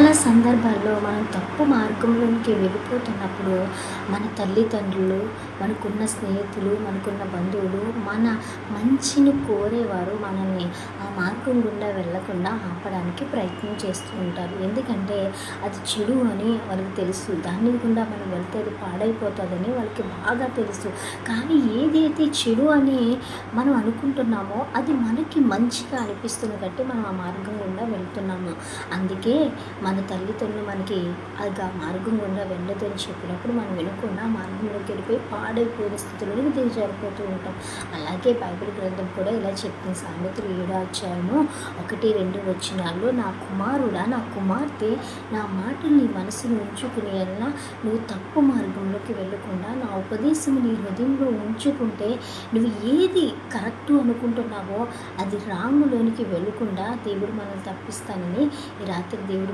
చాలా సందర్భాల్లో మనం తప్పు మార్గంలోనికి వెళ్ళిపోతున్నప్పుడు మన తల్లిదండ్రులు, మనకున్న స్నేహితులు, మనకున్న బంధువులు, మన మంచిని కోరేవారు మనల్ని ఆ మార్గం గుండా వెళ్ళకుండా ఆపడానికి ప్రయత్నం చేస్తూ ఉంటారు. ఎందుకంటే అది చెడు అని వాళ్ళకి తెలుసు. దాని గుండా మనం వెళ్తే అది పాడైపోతుందని వాళ్ళకి బాగా తెలుసు. కానీ ఏదైతే చెడు అని మనం అనుకుంటున్నామో అది మనకి మంచిగా అనిపిస్తుంది కాబట్టి మనం ఆ మార్గం గుండా వెళ్తున్నాము. అందుకే మన తల్లిదండ్రులు మనకి అది ఆ మార్గం గుండా వెళ్ళదని చెప్పినప్పుడు మనం వినకుండా మార్గంలోకి వెళ్ళిపోయి పాడైపోయిన స్థితిలోకి దిగజారిపోతూ ఉంటాం. అలాగే బైబిల్ గ్రంథం కూడా ఇలా చెప్తుంది. సామెతలు 7వ అధ్యాయము 1-2 వచనాల్లో, నా కుమారుడా, నా కుమార్తె, నా మాటలు నీ మనసును ఉంచుకుని అన్నా నువ్వు తప్పు మార్గంలోకి వెళ్ళకుండా నా ఉపదేశం నీ హృదయంలో ఉంచుకుంటే నువ్వు ఏది కరెక్టు అనుకుంటున్నావో అది రాంగులోనికి వెళ్ళకుండా దేవుడు మనల్ని తప్పిస్తానని ఈ రాత్రి దేవుడు